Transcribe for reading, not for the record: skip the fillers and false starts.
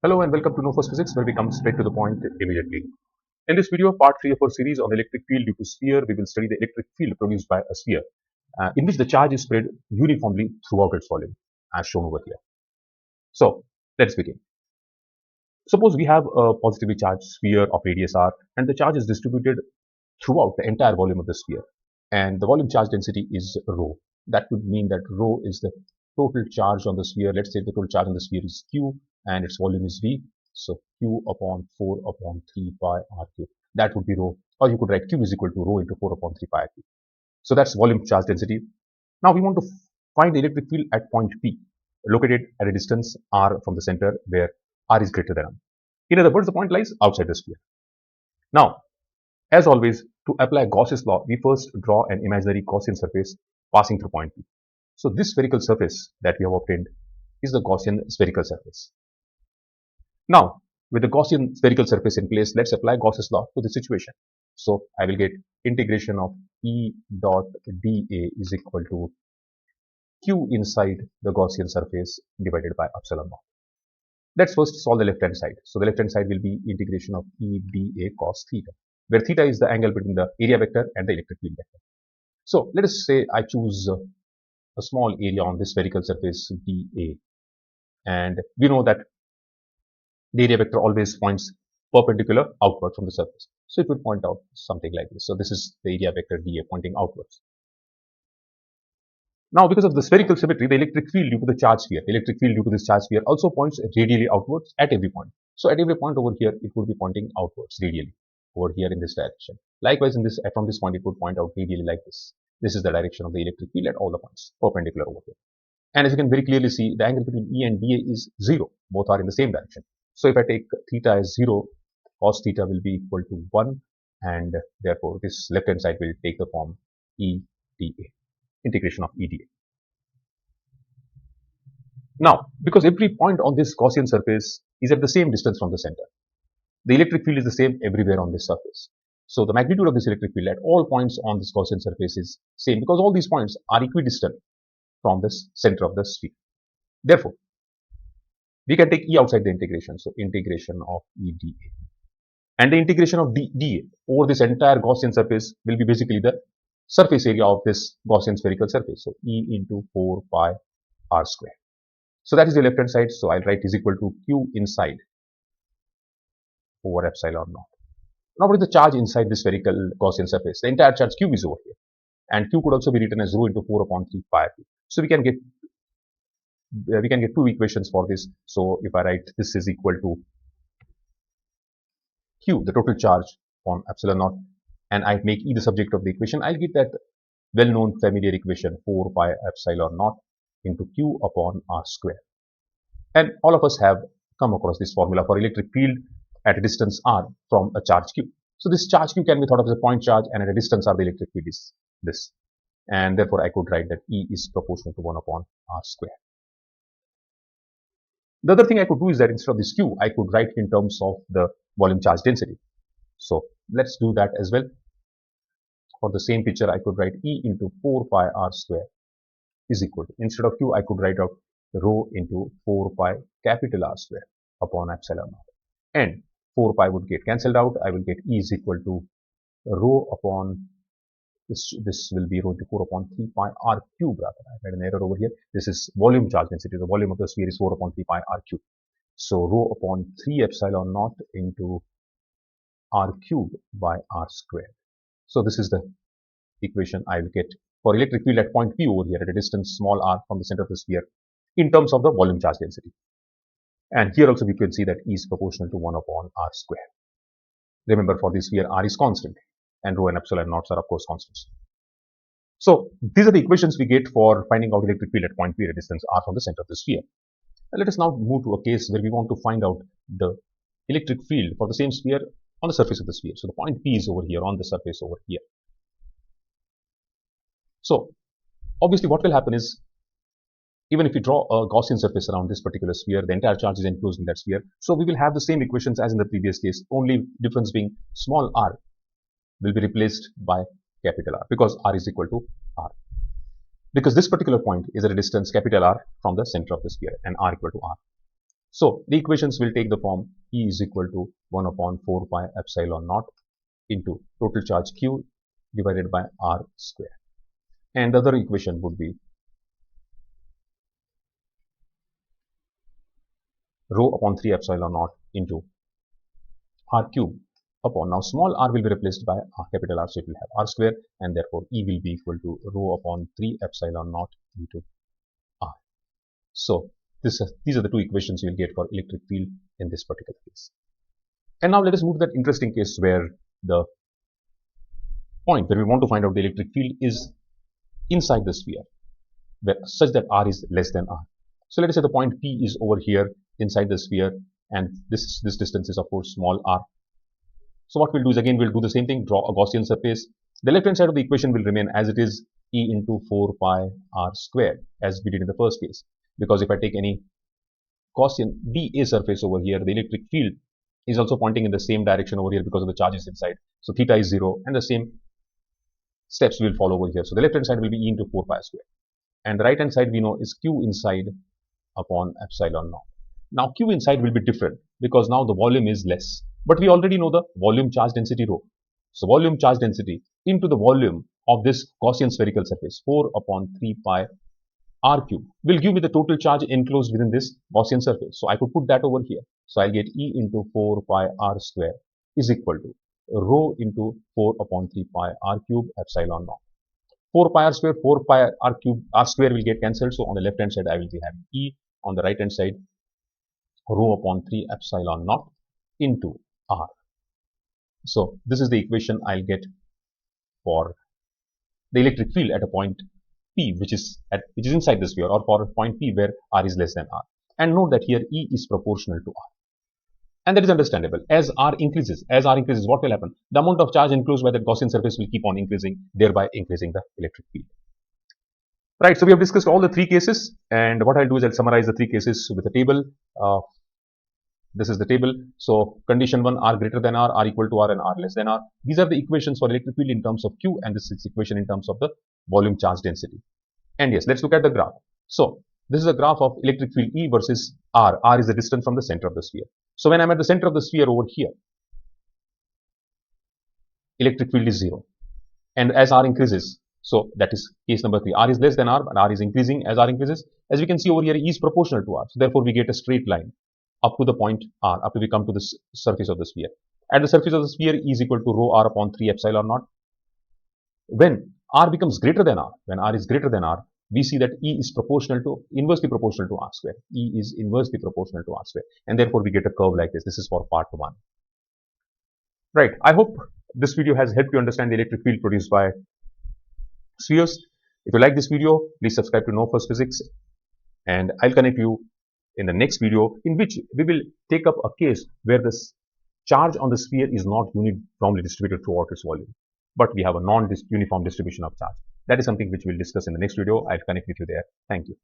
Hello and welcome to No First Physics, where we come straight to the point immediately. In this video, part 3 of our series on electric field due to sphere, we will study the electric field produced by a sphere, in which the charge is spread uniformly throughout its volume, as shown over here. So, let's begin. Suppose we have a positively charged sphere of radius r, and the charge is distributed throughout the entire volume of the sphere, and the volume charge density is rho. That would mean that rho is the total charge on the sphere. Let's say the total charge on the sphere is q and its volume is v. So q upon 4 upon 3 pi r cube. That would be rho, or you could write q is equal to rho into 4 upon 3 pi r cube. So that's volume charge density. Now we want to find the electric field at point P, located at a distance r from the center where r is greater than r. In other words, the point lies outside the sphere. Now, as always, to apply Gauss's law, we first draw an imaginary Gaussian surface passing through point P. So this spherical surface that we have obtained is the Gaussian spherical surface. Now, with the Gaussian spherical surface in place, let's apply Gauss's law to the situation. So I will get integration of E dot dA is equal to Q inside the Gaussian surface divided by epsilon naught. Let's first solve the left hand side. So the left hand side will be integration of E dA cos theta, where theta is the angle between the area vector and the electric field vector. So let us say I choose a small area on this spherical surface dA, and we know that the area vector always points perpendicular outward from the surface. So it would point out something like this. So this is the area vector dA pointing outwards. Now, because of the spherical symmetry, the electric field due to the charge sphere, the electric field due to this charge sphere also points radially outwards at every point. So at every point over here, it would be pointing outwards radially over here in this direction. Likewise, from this point, it would point out radially like this. This is the direction of the electric field at all the points, perpendicular over here. And as you can very clearly see, the angle between E and dA is 0. Both are in the same direction. So if I take theta as 0, cos theta will be equal to 1, and therefore this left hand side will take the form E dA, integration of E dA. Now, because every point on this Gaussian surface is at the same distance from the center, the electric field is the same everywhere on this surface. So the magnitude of this electric field at all points on this Gaussian surface is same, because all these points are equidistant from the center of the sphere. Therefore, we can take E outside the integration. So integration of E dA, and the integration of dA over this entire Gaussian surface will be basically the surface area of this Gaussian spherical surface. So E into 4 pi r square. So that is the left hand side. So I'll write is equal to Q inside over epsilon naught. Now, what is the charge inside this spherical Gaussian surface? The entire charge Q is over here, and Q could also be written as rho into 4 upon 3 pi r cube. So we can get two equations for this. So if I write this is equal to Q, the total charge on epsilon naught, and I make E the subject of the equation, I'll get that well-known familiar equation 4 pi epsilon naught into Q upon r square. And all of us have come across this formula for electric field at a distance r from a charge Q. So this charge Q can be thought of as a point charge, and at a distance r the electric field is this. And therefore I could write that E is proportional to 1 upon r square. The other thing I could do is that instead of this Q, I could write in terms of the volume charge density. So let's do that as well. For the same picture, I could write E into 4 pi r square is equal to, instead of Q, I could write out rho into 4 pi capital R square upon epsilon naught. And 4 pi would get cancelled out. I will get E is equal to rho upon this will be rho into 4 upon 3 pi r cube rather. I had an error over here. This is volume charge density. The volume of the sphere is 4 upon 3 pi r cube. So rho upon 3 epsilon naught into r cube by r squared. So this is the equation I will get for electric field at point P over here at a distance small r from the center of the sphere in terms of the volume charge density. And here also we can see that E is proportional to 1 upon r square. Remember, for this sphere r is constant, and rho and epsilon naughts are of course constants. So these are the equations we get for finding out electric field at point P at a distance r from the center of the sphere. And let us now move to a case where we want to find out the electric field for the same sphere on the surface of the sphere. So the point P is over here on the surface over here. So obviously what will happen is, even if we draw a Gaussian surface around this particular sphere, the entire charge is enclosed in that sphere. So we will have the same equations as in the previous case, only difference being small r will be replaced by capital R, because r is equal to r. Because this particular point is at a distance capital R from the center of the sphere, and r equal to r. So the equations will take the form E is equal to 1 upon 4 pi epsilon naught into total charge Q divided by R square. And the other equation would be rho upon 3 epsilon naught into R cube upon, now small r will be replaced by capital R, so it will have R square, and therefore E will be equal to rho upon 3 epsilon naught into R. So these are the two equations you will get for electric field in this particular case. And now let us move to that interesting case where the point where we want to find out the electric field is inside the sphere, where such that R is less than R. So let us say the point P is over here inside the sphere, and this distance is of course small r. So what we'll do is, again we'll do the same thing, draw a Gaussian surface. The left hand side of the equation will remain as it is, E into 4 pi r squared, as we did in the first case, because if I take any Gaussian dA surface over here, the electric field is also pointing in the same direction over here because of the charges inside. So theta is 0, and the same steps will follow over here. So the left hand side will be E into 4 pi squared, and the right hand side we know is Q inside upon epsilon naught. Now Q inside will be different because now the volume is less, but we already know the volume charge density rho. So volume charge density into the volume of this Gaussian spherical surface, 4 upon 3 pi r cube, will give me the total charge enclosed within this Gaussian surface. So I could put that over here. So I'll get E into 4 pi r square is equal to rho into 4 upon 3 pi r cube epsilon naught. 4 pi r square, 4 pi r cube, r square will get cancelled. So on the left hand side I will be having E, on the right hand side rho upon 3 epsilon naught into R. So this is the equation I'll get for the electric field at a point P, which is inside the sphere, or for a point P where R is less than R. And note that here E is proportional to R. And that is understandable. As R increases, what will happen? The amount of charge enclosed by that Gaussian surface will keep on increasing, thereby increasing the electric field. Right, so we have discussed all the three cases, and what I'll do is I'll summarize the three cases with a table. This is the table. So condition 1, R greater than R, R equal to R, and R less than R. These are the equations for electric field in terms of Q, and this is equation in terms of the volume charge density. And yes, let's look at the graph. So this is a graph of electric field E versus R. R is the distance from the center of the sphere. So when I'm at the center of the sphere over here, electric field is 0. And as R increases, so that is case number 3, R is less than R, but R is increasing as R increases. As we can see over here, E is proportional to R. So therefore we get a straight line up to the point R, up to we come to the surface of the sphere. At the surface of the sphere, E is equal to rho R upon 3 epsilon naught. When R becomes greater than R, when R is greater than R, we see that E is inversely proportional to R square. E is inversely proportional to R square. And therefore we get a curve like this. This is for part 1. Right. I hope this video has helped you understand the electric field produced by spheres. If you like this video, please subscribe to Know First Physics, and I'll connect you in the next video, in which we will take up a case where the charge on the sphere is not uniformly distributed throughout its volume, but we have a non-uniform distribution of charge. That is something which we'll discuss in the next video. I'll connect with you there. Thank you.